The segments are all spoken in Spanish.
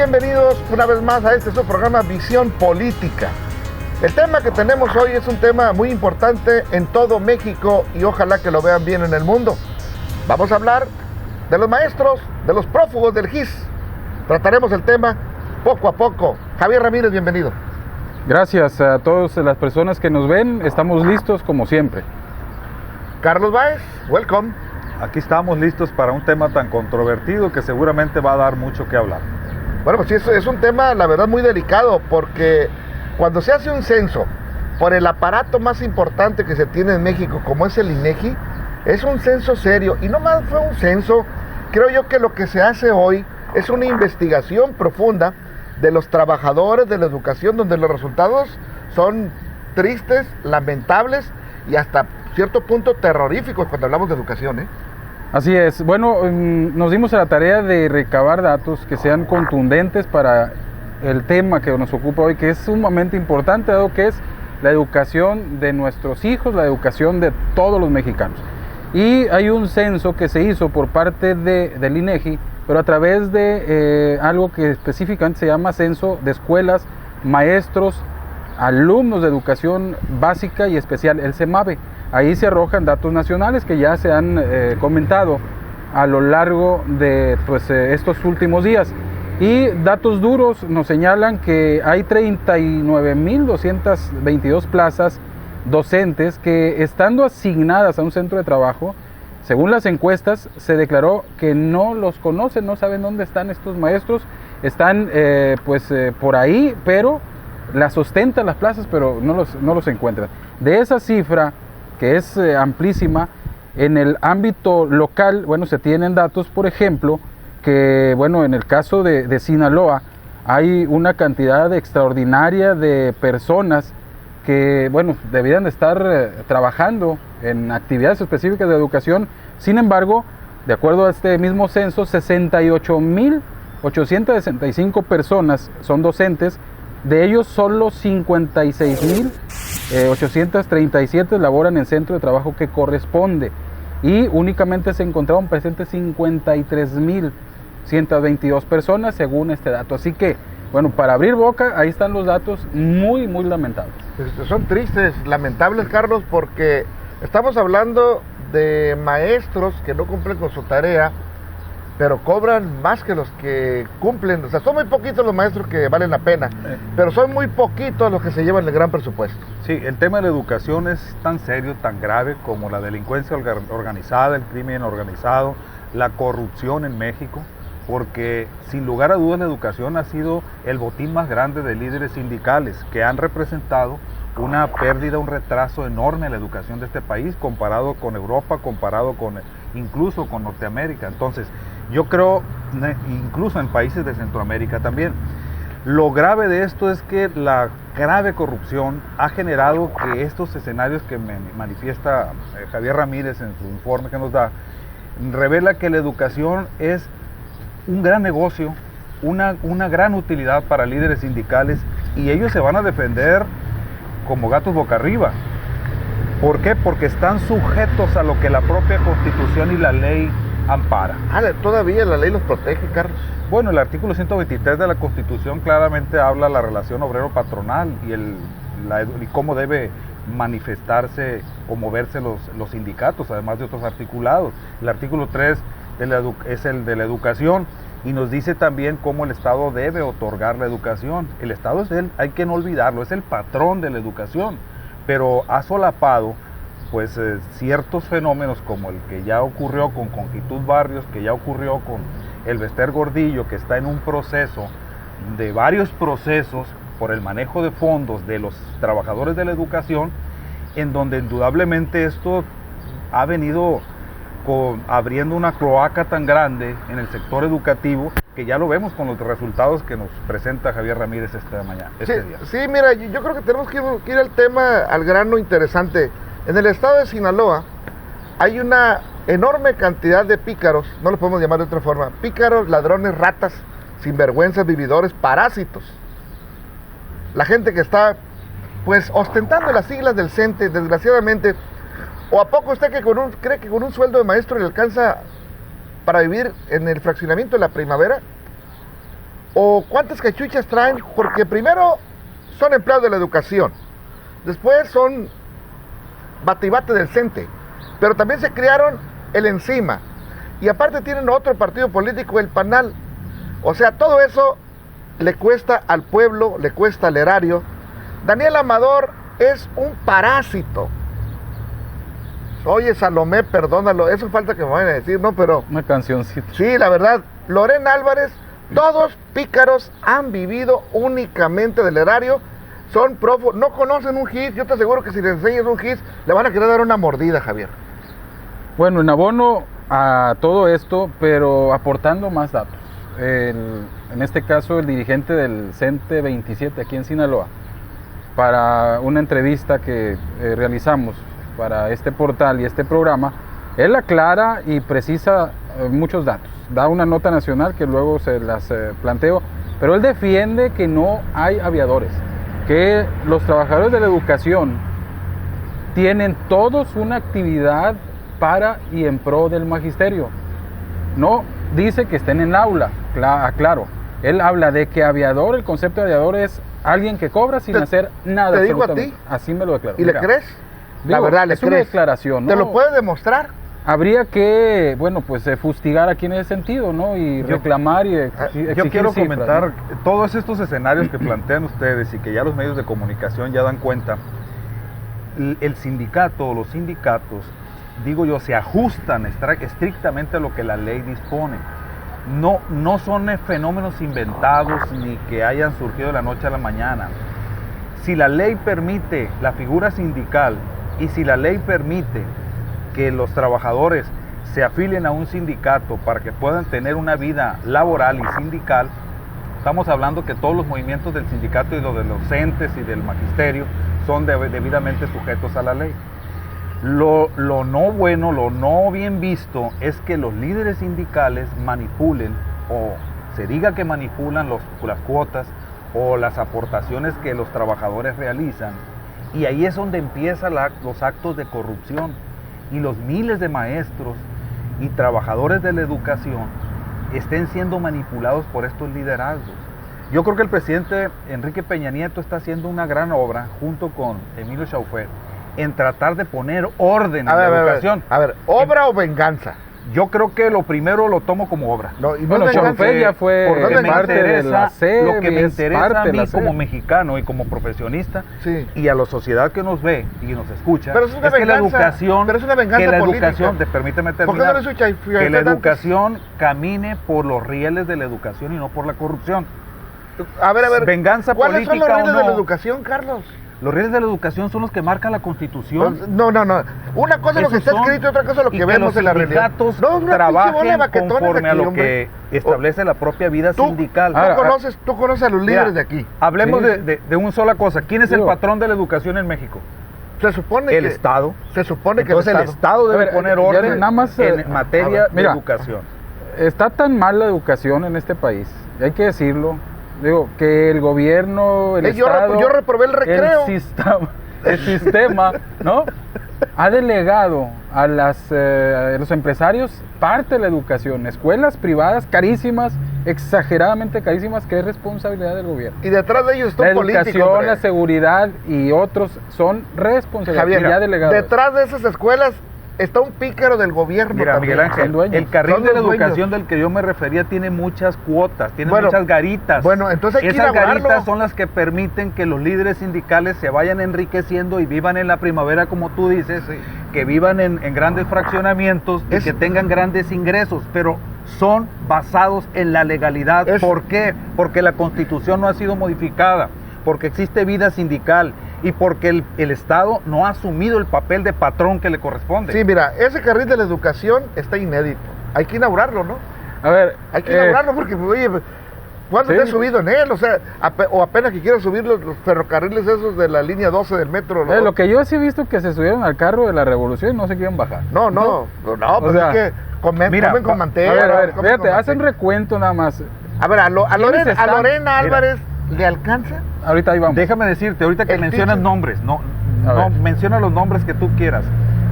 bienvenidos una vez más a su programa Visión Política. El tema que tenemos hoy es un tema muy importante en todo México y ojalá que lo vean bien en el mundo. Vamos a hablar de los maestros, de los prófugos del GIS. Trataremos el tema poco a poco. Javier Ramírez, bienvenido. Gracias a todas las personas que nos ven, estamos listos como siempre. Carlos Báez, welcome. Aquí estamos listos para un tema tan controvertido que seguramente va a dar mucho que hablar. Bueno, pues sí, es un tema, la verdad, muy delicado, porque cuando se hace un censo por el aparato más importante que se tiene en México, como es el INEGI, es un censo serio, y no más fue un censo. Creo yo que lo que se hace hoy es una investigación profunda de los trabajadores de la educación, donde los resultados son tristes, lamentables y hasta cierto punto terroríficos cuando hablamos de educación, ¿eh? Así es. Bueno, nos dimos a la tarea de recabar datos que sean contundentes para el tema que nos ocupa hoy, que es sumamente importante, dado que es la educación de nuestros hijos, la educación de todos los mexicanos. Y hay un censo que se hizo por parte del INEGI, pero a través de algo que específicamente se llama Censo de Escuelas, Maestros, Alumnos de Educación Básica y Especial, el CEMAVE. Ahí se arrojan datos nacionales que ya se han comentado a lo largo de estos últimos días. Y datos duros nos señalan que hay 39.222 plazas docentes que, estando asignadas a un centro de trabajo, según las encuestas, se declaró que no los conocen, no saben dónde están estos maestros. Están por ahí, pero las ostentan las plazas, pero no los encuentran. De esa cifra, que es amplísima, en el ámbito local, bueno, se tienen datos, por ejemplo, que, bueno, en el caso de Sinaloa, hay una cantidad extraordinaria de personas que, bueno, debían de estar trabajando en actividades específicas de educación. Sin embargo, de acuerdo a este mismo censo, 68.865 personas son docentes. De ellos, solo 56.837 laboran en centro de trabajo que corresponde, y únicamente se encontraron presentes 53.122 personas según este dato. Así que, bueno, para abrir boca, ahí están los datos muy, muy lamentables. Son tristes, lamentables, Carlos, porque estamos hablando de maestros que no cumplen con su tarea, pero cobran más que los que cumplen. O sea, son muy poquitos los maestros que valen la pena, pero son muy poquitos los que se llevan el gran presupuesto. Sí, el tema de la educación es tan serio, tan grave como la delincuencia organizada, el crimen organizado, la corrupción en México, porque sin lugar a dudas la educación ha sido el botín más grande de líderes sindicales que han representado una pérdida, un retraso enorme en la educación de este país, comparado con Europa, comparado incluso con Norteamérica. Entonces, yo creo, incluso en países de Centroamérica también. Lo grave de esto es que la grave corrupción ha generado que estos escenarios que manifiesta Javier Ramírez en su informe que nos da, revela que la educación es un gran negocio, una gran utilidad para líderes sindicales, y ellos se van a defender como gatos boca arriba. ¿Por qué? Porque están sujetos a lo que la propia Constitución y la ley ampara. Todavía la ley los protege, Carlos. Bueno, el artículo 123 de la Constitución claramente habla de la relación obrero-patronal y cómo debe manifestarse o moverse los sindicatos, además de otros articulados. El artículo 3 es el de la educación, y nos dice también cómo el Estado debe otorgar la educación. El Estado hay que no olvidarlo, es el patrón de la educación, pero ha solapado ciertos fenómenos como el que ya ocurrió con Conquitud Barrios, que ya ocurrió con el Bester Gordillo, que está en un proceso de varios procesos por el manejo de fondos de los trabajadores de la educación, en donde indudablemente esto ha venido abriendo una cloaca tan grande en el sector educativo, que ya lo vemos con los resultados que nos presenta Javier Ramírez este día. Sí, mira, yo creo que tenemos que ir al tema, al grano interesante. En el estado de Sinaloa hay una enorme cantidad de pícaros, no los podemos llamar de otra forma, pícaros, ladrones, ratas, sinvergüenzas, vividores, parásitos. La gente que está, ostentando las siglas del CENTE, desgraciadamente. ¿O a poco usted cree que con un sueldo de maestro le alcanza para vivir en el fraccionamiento de La Primavera? ¿O cuántas cachuchas traen? Porque primero son empleados de la educación, después son bate y bate del CENTE, pero también se criaron el Encima, y aparte tienen otro partido político, el PANAL. O sea, todo eso le cuesta al pueblo, le cuesta al erario. Daniel Amador es un parásito. Oye, Salomé, perdónalo, eso falta que me vayan a decir, ¿no? Pero Una cancioncita. sí, la verdad, Lorena Álvarez, todos pícaros, han vivido únicamente del erario, son prófugos, no conocen un GIS. Yo te aseguro que si les enseñas un GIS, le van a querer dar una mordida, Javier. Bueno, en abono a todo esto, pero aportando más datos. En este caso, el dirigente del CENTE 27 aquí en Sinaloa, para una entrevista que realizamos para este portal y este programa, él aclara y precisa muchos datos. Da una nota nacional que luego se las planteo, pero él defiende que no hay aviadores, que los trabajadores de la educación tienen todos una actividad para y en pro del magisterio. No dice que estén en el aula, claro. Él habla de que aviador, el concepto de aviador es alguien que cobra sin hacer nada. ¿Te digo a absolutamente. ti? Así me lo declaró. ¿Y le crees? La verdad, ¿le es una crees? declaración, ¿no? ¿Te lo puedes demostrar? Habría que, bueno, pues fustigar aquí en ese sentido, ¿no? Y reclamar y exigir Yo quiero cifras, comentar ¿no? todos estos escenarios que plantean ustedes y que ya los medios de comunicación ya dan cuenta. El sindicato, los sindicatos, digo yo, se ajustan estrictamente a lo que la ley dispone. No son fenómenos inventados ni que hayan surgido de la noche a la mañana. Si la ley permite la figura sindical y si la ley permite que los trabajadores se afilien a un sindicato para que puedan tener una vida laboral y sindical, estamos hablando que todos los movimientos del sindicato y los de los CENTES y del magisterio son debidamente sujetos a la ley. Lo no bueno, lo no bien visto es que los líderes sindicales manipulen o se diga que manipulan las cuotas o las aportaciones que los trabajadores realizan, y ahí es donde empiezan los actos de corrupción y los miles de maestros y trabajadores de la educación estén siendo manipulados por estos liderazgos. Yo creo que el presidente Enrique Peña Nieto está haciendo una gran obra junto con Emilio Chauffeur en tratar de poner orden en la educación. A ver, ¿obra o venganza? Yo creo que lo primero lo tomo como obra. No, y no Bueno, es venganza. Chauffeur ya fue Porque me parte de interesa, la SEB, lo que me es interesa parte a de mí la SEB. como mexicano y como profesionista, Sí. y a la sociedad que nos ve y nos escucha, Pero es una que la venganza, educación, pero es una venganza que la política. educación, permíteme ¿Por qué no terminar, le escucha y que la educación camine por los rieles de la educación y no por la corrupción. A ver, Venganza ¿cuáles son los política o rieles de la no? educación, Carlos? Los rieles de la educación son los que marca la Constitución. No. Una cosa es lo que Esos está son, escrito y otra cosa es lo y que vemos en la realidad. Los sindicatos No, una pinche bola de trabajen baquetones conforme a aquí, lo hombre. que establece la propia vida sindical. Tú conoces a los líderes de aquí. Hablemos Sí. de una sola cosa. ¿Quién es el Digo, patrón de la educación en México? Se supone El que Estado. Se supone que Entonces el Estado debe A ver, poner ya orden nada más, en materia mira, de educación. Está tan mal la educación en este país, y hay que decirlo. Digo, que el gobierno, el Estado, yo reprobé el recreo. El sistema, ¿no? Ha delegado a los empresarios parte de la educación, escuelas privadas carísimas, exageradamente carísimas, que es responsabilidad del gobierno. Y detrás de ellos está La un político. educación, hombre. la seguridad y otros son responsabilidad Javier, ya delegados. detrás de esas escuelas está un pícaro del gobierno. Mira, también. Miguel Ángel, Son dueños. el carril Son de la los educación dueños. del que yo me refería tiene muchas cuotas, tiene Bueno, muchas garitas. bueno, entonces hay que Esas inaugurarlo. garitas son las que permiten que los líderes sindicales se vayan enriqueciendo y vivan en la primavera, como tú dices, que vivan en grandes fraccionamientos y que tengan grandes ingresos, pero son basados en la legalidad. ¿Por qué? Porque la Constitución no ha sido modificada, porque existe vida sindical y porque el Estado no ha asumido el papel de patrón que le corresponde. Sí, mira, ese carril de la educación está inédito. Hay que inaugurarlo, ¿no? A ver, Hay que inaugurarlo porque, oye, ¿cuándo sí. te has subido en él? O sea, o apenas que quieras subir los ferrocarriles esos de la línea 12 del metro. ¿No? Lo que yo sí he visto que se subieron al carro de la revolución y no se quieren bajar. No, pues sea, es que comen con manteca. A ver, comen fíjate, con hacen manteca. recuento nada más. A ver, a ¿Quiénes están? Lorena Álvarez le alcanza. Ahorita ahí vamos. Déjame decirte, ahorita que El mencionas teacher. nombres, A ver. menciona los nombres que tú quieras.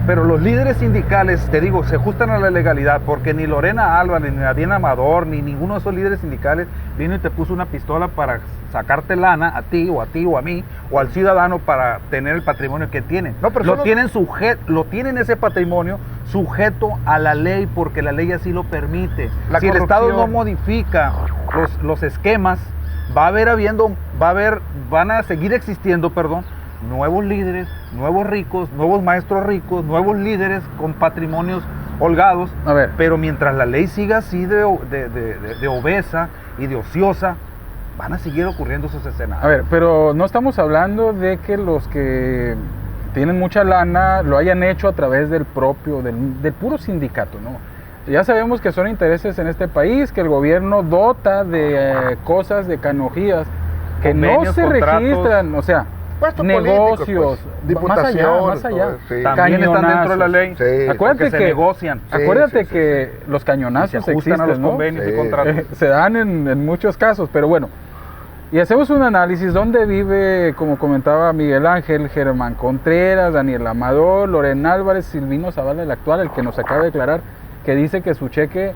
Pero los líderes sindicales, te digo, se ajustan a la legalidad, porque ni Lorena Álvarez, ni Adriana Amador, ni ninguno de esos líderes sindicales vino y te puso una pistola para sacarte lana a ti o a mí o al ciudadano para tener el patrimonio que tienen. No, pero lo tienen ese patrimonio sujeto a la ley, porque la ley así lo permite. La si el Estado no corrupción. modifica los esquemas, van a seguir existiendo, nuevos líderes, nuevos ricos, nuevos maestros ricos, nuevos líderes con patrimonios holgados. A ver. Pero mientras la ley siga así de obesa y de ociosa, van a seguir ocurriendo esos escenarios. A ver, pero no estamos hablando de que los que tienen mucha lana lo hayan hecho a través del puro sindicato, ¿no? Ya sabemos que son intereses en este país, que el gobierno dota de cosas, de canonjías, que no Convenios, se contratos, registran, o sea, puestos negocios, políticos, pues, más allá, diputación, más allá. todo, sí. También están dentro de la ley. Sí, Acuérdate porque se que negocian. Acuérdate sí, que los Y se cañonazos ajustan existen, a los ¿no? convenios y Sí. contratos. Se dan en muchos casos, pero bueno. Y hacemos un análisis donde vive, como comentaba Miguel Ángel, Germán Contreras, Daniel Amador, Lorena Álvarez, Silvino Zavala, el actual, el que nos acaba de declarar, que dice que su cheque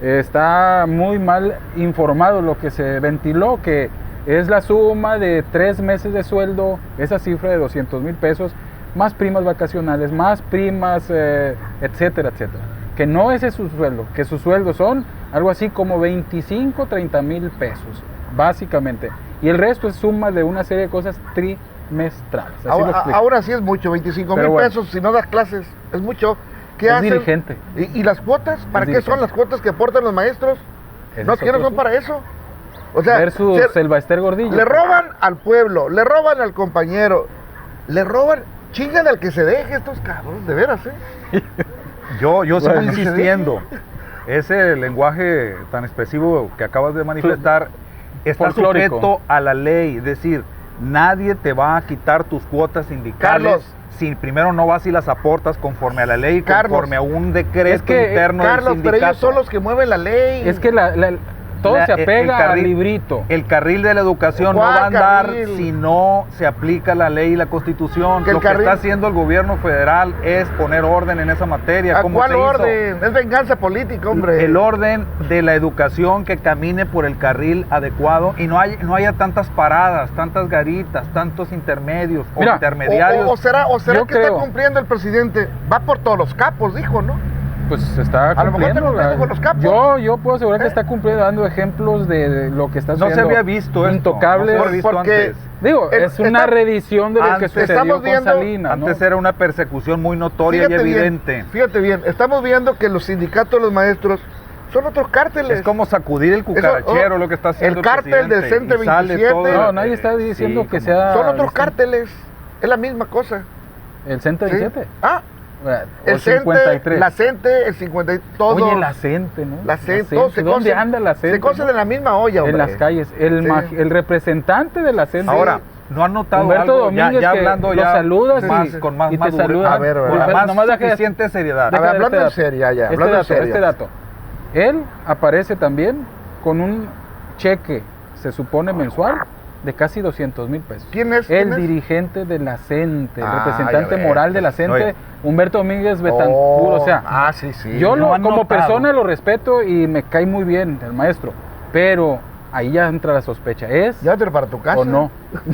está muy mal informado. Lo que se ventiló, que es la suma de 3 meses de sueldo, esa cifra de 200,000 pesos, más primas vacacionales, más primas, etcétera, etcétera. Que no ese es su sueldo, que sus sueldos son algo así como 25, 30,000 pesos, básicamente. Y el resto es suma de una serie de cosas trimestrales. Así lo explico. Ahora sí es mucho, 25,000 Pero bueno. pesos si no das clases, es mucho. ¿Qué Es hacen? dirigente. ¿Y las cuotas? ¿Para qué dirigente. son las cuotas que aportan los maestros? Ese ¿No es quieren otro son para eso? O sea, Versus el Baester Gordillo. le roban al pueblo, le roban al compañero, le roban, chingan al que se deje estos cabrones, de veras, ¿eh? Yo sigo Bueno, insistiendo. Ese lenguaje tan expresivo que acabas de manifestar está Folclórico. sujeto a la ley. Es decir, nadie te va a quitar tus cuotas sindicales Carlos. si primero no vas y las aportas conforme a la ley, Carlos. conforme a un decreto Es que, interno del Carlos, sindicato. pero ellos son los que mueven la ley. Es que todo se el apega al carril- librito. El carril de la educación no ¿Cuál va a andar carril? si no se aplica la ley y la constitución. Que el Lo que carril- está haciendo el gobierno federal es poner orden en esa materia. ¿A como cuál se hizo. orden? Es venganza política, hombre. El orden de la educación que camine por el carril adecuado y no haya tantas paradas, tantas garitas, tantos intermedios o Mira, intermediarios. O será Yo que creo. está cumpliendo el presidente. Va por todos los capos, dijo, ¿no? Pues está A lo mejor está cumpliendo. cumpliendo con los capos. Yo puedo asegurar que está cumpliendo, dando ejemplos de lo que está no se sucediendo. había visto esto. Intocable. No se había visto Porque- antes. Digo, es una reedición de lo que antes sucedió estamos con viendo- Salinas, ¿no? Antes era una persecución muy notoria y evidente. Fíjate bien, estamos viendo que los sindicatos de los maestros son otros cárteles. Es como sacudir el cucarachero lo que está haciendo el cártel del presidente, CENTE y sale 27. todo- No, nadie está diciendo que como- sea- Son otros distinto. cárteles. Es la misma cosa. El CENTE ¿sí? 17. Ah, O el CENTE, 53. la CENTE, el 50 y todo. Oye, la CENTE, ¿no? La CENTE, todos se ¿Dónde cocen- anda la CENTE? Se cocen no? en la misma olla, hombre. En las calles. Sí. El representante de la CENTE. Ahora, ¿no han notado Humberto algo? Ya Domínguez, que hablando lo ya saludas más, y- con más y te madurez, saluda. A ver, con nomás más deja de- suficiente seriedad. A ver, Déjame hablando este en serio, ya, Este hablando en dato, serio. este dato. Él aparece también con un cheque, se supone mensual, de casi 200,000 pesos. ¿Quién es? El ¿Quién es? dirigente de la CENTE, el Ah, representante ya ves. moral de la CENTE, Oye. Humberto Domínguez Betancur. Oh, O sea, sí, sí. yo no han como notado. persona lo respeto y me cae muy bien el maestro, pero ahí ya entra la sospecha. ¿Es Llévatelo para tu casa. o no?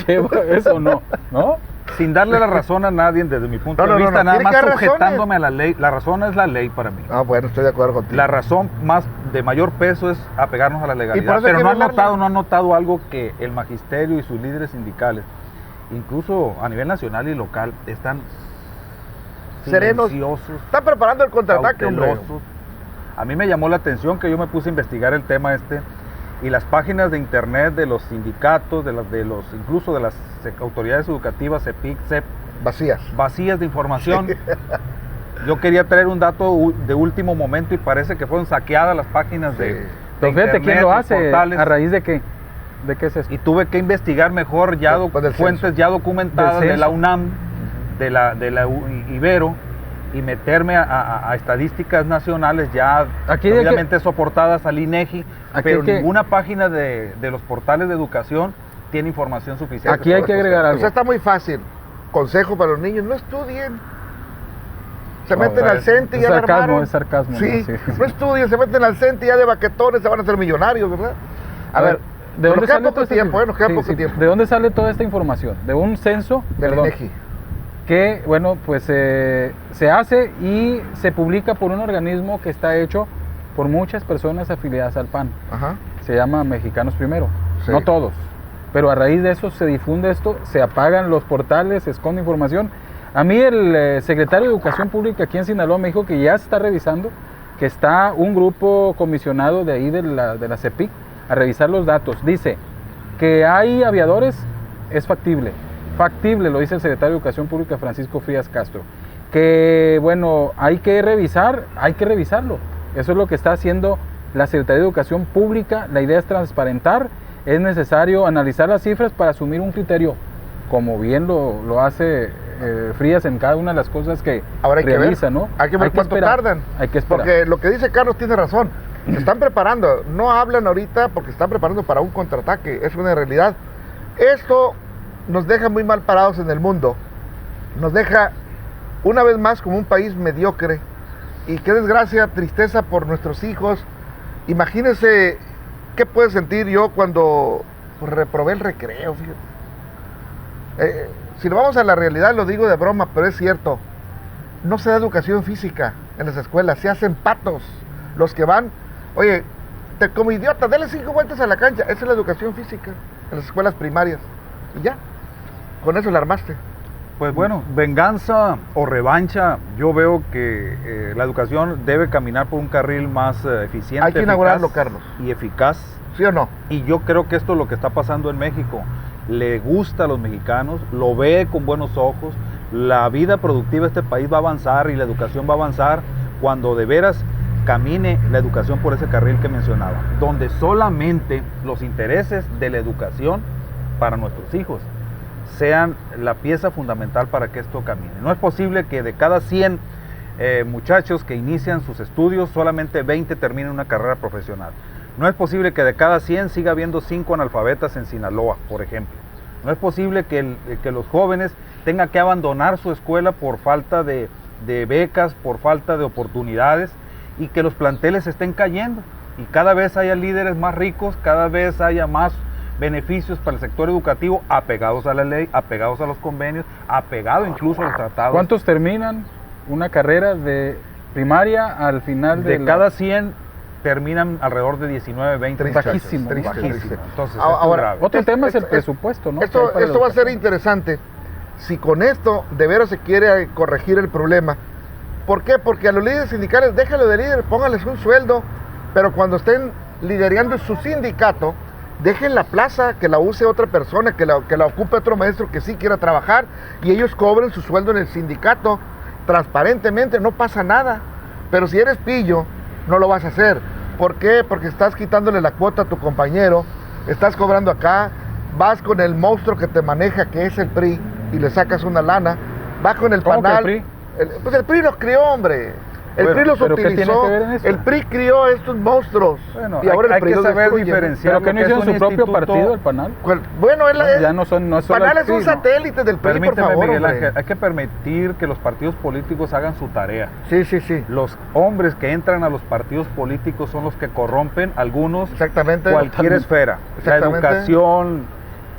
¿Es o no? ¿No? Sin darle la razón a nadie desde mi punto No, de no, vista, no, nada tiene más que haber razones. sujetándome a la ley. La razón es la ley para mí. Ah, bueno, estoy de acuerdo contigo. La razón más de mayor peso es apegarnos a la Y legalidad. por eso hay Pero que no violarla. han notado algo que el magisterio y sus líderes sindicales, incluso a nivel nacional y local, están Serenos. silenciosos, Está preparando el contraataque, hombre. cautelosos. A mí me llamó la atención que yo me puse a investigar el tema y las páginas de internet de los sindicatos, incluso de las autoridades educativas, CEPIC, CEP, Vacías. vacías de información. Yo quería traer un dato de último momento y parece que fueron saqueadas las páginas de, Sí. de Pero fíjate quién internet, lo los hace, portales, a raíz de qué. ¿De qué es esto? y tuve que investigar mejor ya Pues del fuentes censo. ya documentadas Del de la censo. UNAM, de la Ibero, y meterme a estadísticas nacionales ya Aquí hay que- obviamente soportadas al INEGI, Aquí pero hay que- ninguna página de los portales de educación tiene información suficiente. Aquí hay sobre que estos agregar temas. algo. O sea, está muy fácil. Consejo para los niños, no estudien. Se meten al CENTE y ya la armaron. Es sarcasmo. Sí, ¿no? no estudian, se meten al CENTE y ya de baquetones se van a hacer millonarios, ¿verdad? A ver, ¿de dónde sale poco tiempo, nos queda poco tiempo. ¿De dónde sale toda esta información? De un censo, Del INEGI. que, bueno, pues se hace y se publica por un organismo que está hecho por muchas personas afiliadas al PAN. Ajá. Se llama Mexicanos Primero. Sí. No todos, pero a raíz de eso se difunde esto, se apagan los portales, se esconde información. A mí el secretario de Educación Pública aquí en Sinaloa me dijo que ya se está revisando, que está un grupo comisionado de ahí de la CEPIC a revisar los datos. Dice que hay aviadores, es factible, lo dice el secretario de Educación Pública Francisco Frías Castro, que bueno, hay que revisarlo. Eso es lo que está haciendo la Secretaría de Educación Pública. La idea es transparentar, es necesario analizar las cifras para asumir un criterio, como bien lo hace Frías en cada una de las cosas que Ahora hay realiza, que ver, ¿no? hay que ver cuánto tardan. Hay que esperar. Porque lo que dice Carlos tiene razón. Se están preparando, no hablan ahorita porque están preparando para un contraataque, es una realidad. Esto nos deja muy mal parados en el mundo, nos deja una vez más como un país mediocre, y qué desgracia, tristeza por nuestros hijos. Imagínense qué puedo sentir yo cuando reprobé el recreo, fíjate. Si lo vamos a la realidad, lo digo de broma, pero es cierto, no se da educación física en las escuelas, se hacen patos los que van. Oye, como idiota, dale 5 vueltas a la cancha. Esa es la educación física en las escuelas primarias. Y ya, con eso la armaste. Pues bueno, venganza o revancha, yo veo que la educación debe caminar por un carril más eficiente. Hay que inaugurarlo, Carlos. Y eficaz. ¿Sí o no? Y yo creo que esto es lo que está pasando en México. Le gusta a los mexicanos, lo ve con buenos ojos. La vida productiva de este país va a avanzar y la educación va a avanzar cuando de veras camine la educación por ese carril que mencionaba, donde solamente los intereses de la educación para nuestros hijos sean la pieza fundamental para que esto camine. No es posible que de cada 100 muchachos que inician sus estudios, solamente 20 terminen una carrera profesional. No es posible que de cada 100 siga habiendo 5 analfabetas en Sinaloa, por ejemplo. No es posible que los jóvenes tengan que abandonar su escuela por falta de becas, por falta de oportunidades, y que los planteles estén cayendo. Y cada vez haya líderes más ricos, cada vez haya más beneficios para el sector educativo, apegados a la ley, apegados a los convenios, apegados incluso a los tratados. ¿Cuántos terminan una carrera de primaria al final de cada 100 terminan alrededor de 19, 20 muchachos? Bajísimo. Entonces, ahora, otro tema es el presupuesto, ¿no? Esto va a ser interesante. Si con esto de veras se quiere corregir el problema. ¿Por qué? Porque a los líderes sindicales, déjalo de líder, póngales un sueldo, pero cuando estén liderando su sindicato, dejen la plaza, que la use otra persona, que la ocupe otro maestro que sí quiera trabajar, y ellos cobren su sueldo en el sindicato, transparentemente, no pasa nada. Pero si eres pillo, no lo vas a hacer. ¿Por qué? Porque estás quitándole la cuota a tu compañero, estás cobrando acá, vas con el monstruo que te maneja, que es el PRI, y le sacas una lana, vas con el panal. ¿Cómo que el PRI? Pues el PRI los crió, hombre. El PRI los ¿pero qué tiene utilizó. que ver en eso? El PRI crió estos monstruos. Bueno, y ahora hay el PRI que los saber destruye. diferenciar. ¿Pero que no lo que hicieron es su un propio instituto? partido, el PANAL? Bueno, Ya no son solo PANAL el es un PRI, ¿no? satélite del PRI, por Permíteme, favor, Miguel hombre. Ángel, hay que permitir que los partidos políticos hagan su tarea. Sí. Los hombres que entran a los partidos políticos son los que corrompen algunos Exactamente. cualquier esfera. La Exactamente. educación,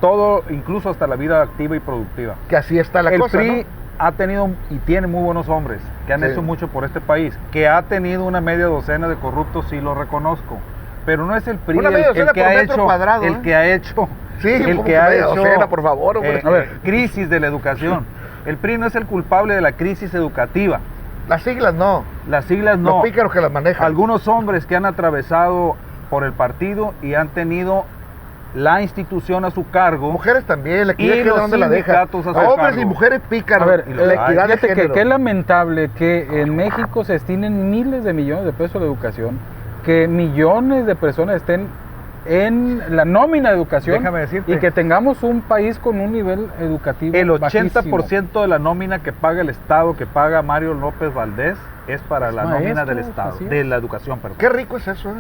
todo, incluso hasta la vida activa y productiva. Que así está la El cosa, PRI ¿no? ha tenido y tiene muy buenos hombres que han Sí. hecho mucho por este país, que ha tenido una media docena de corruptos, sí lo reconozco, pero no es el PRI Una media docena el que por ha metro hecho, cuadrado, el que ha hecho, Sí, el como que ha media hecho, docena, por favor, hombre. A ver. crisis de la educación. El PRI no es el culpable de la crisis educativa. Las siglas no. Las siglas no. Los pícaros que las manejan. Algunos hombres que han atravesado por el partido y han tenido la institución a su cargo. Mujeres también, la Y equidad, los ¿dónde la deja? sindicatos a su Hombres cargo. y mujeres pícaros. A ver, y los la hay. equidad de fíjate género. que es lamentable que en México se destinen miles de millones de pesos a la educación, que millones de personas estén en la nómina de educación. Déjame decirte. Y que tengamos un país con un nivel educativo El bajísimo. 80% de la nómina que paga el Estado, que paga Mario López Valdés, es para la Maestros, nómina del Estado, así es. de la educación, perdón. Qué rico es eso, ¿eh?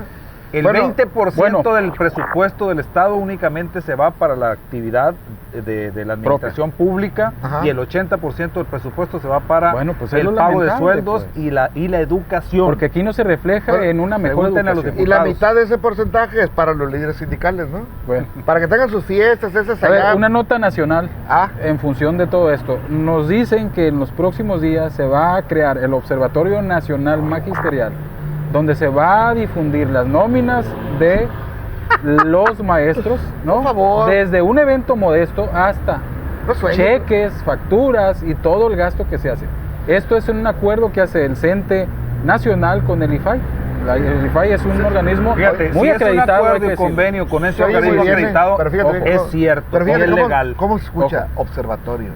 El Bueno, 20% del presupuesto del Estado únicamente se va para la actividad de la administración pública Ajá. y el 80% del presupuesto se va para Bueno, pues es el lo pago de lamentable, sueldos pues. y la educación. Porque aquí no se refleja Bueno, en una mejor pregúntenle a los educación. Y la diputados. mitad de ese porcentaje es para los líderes sindicales, ¿no? Bueno. Para que tengan sus fiestas, esas A ver, allá. una nota nacional Ah, en función de todo esto. Nos dicen que en los próximos días se va a crear el Observatorio Nacional Magisterial, donde se va a difundir las nóminas de los maestros, ¿no? Por favor. Desde un evento modesto hasta no sueñes. cheques, facturas y todo el gasto que se hace. Esto es un acuerdo que hace el CENTE Nacional con el IFAI. El IFAI es un organismo Fíjate, muy si es un acreditado. hay acuerdo que y decirlo. convenio con ese Se oye muy organismo bien, acreditado, pero fíjate es cómo- cierto, Pero y fíjate es cómo, legal. ¿cómo se escucha? Ojo. Observatorio.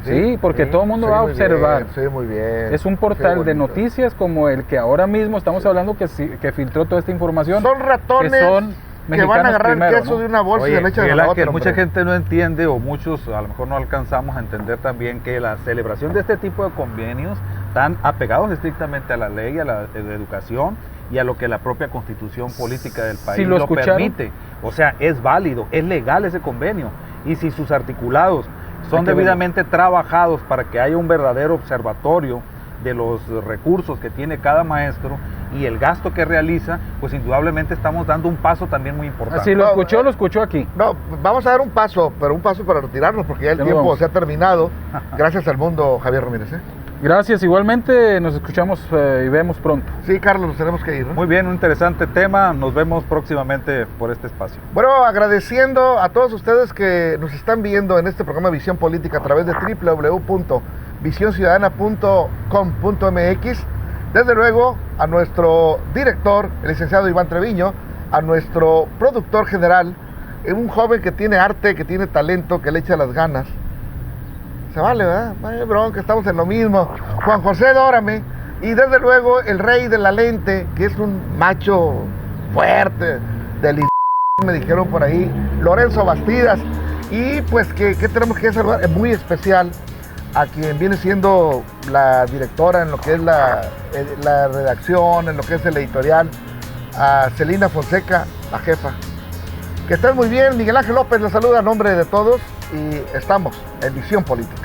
Sí, porque todo el mundo va a observar. Sí, muy bien. Es un Qué portal de bonito. noticias como el que ahora mismo estamos hablando que filtró toda esta información. Son ratones que son que van a mexicanos agarrar primero, el queso ¿no? de una bolsa y Oye, se lo echan a Miguel la Ángel, otra. mucha hombre. gente no entiende o muchos a lo mejor no alcanzamos a entender también que la celebración de este tipo de convenios están apegados estrictamente a la ley, a la educación y a lo que la propia constitución política del país lo lo escucharon. permite. O sea, es válido, es legal ese convenio. Y si sus articulados son Hay que debidamente trabajados para que haya un verdadero observatorio de los recursos que tiene cada maestro y el gasto que realiza, pues indudablemente estamos dando un paso también muy importante. Si lo escuchó aquí. No, vamos a dar un paso, pero un paso para retirarnos porque ya el Ya nos tiempo vamos. se ha terminado. Gracias al mundo, Javier Ramírez. ¿eh? Gracias, igualmente nos escuchamos y vemos pronto. Sí, Carlos, nos tenemos que ir. ¿no? Muy bien, un interesante tema. Nos vemos próximamente por este espacio. Bueno, agradeciendo a todos ustedes que nos están viendo en este programa Visión Política a través de www.visionciudadana.com.mx. Desde luego a nuestro director, el licenciado Iván Treviño, a nuestro productor general, un joven que tiene arte, que tiene talento, que le echa las ganas. Se vale, ¿verdad? No hay bronca, estamos en lo mismo. Juan José Dórame. Y desde luego el rey de la lente, que es un macho fuerte, del me dijeron por ahí, Lorenzo Bastidas. Y pues que tenemos que saludar, es muy especial a quien viene siendo la directora en lo que es la redacción, en lo que es el editorial, a Celina Fonseca, la jefa. Que estén muy bien, Miguel Ángel López les saluda a nombre de todos y estamos en Visión Política.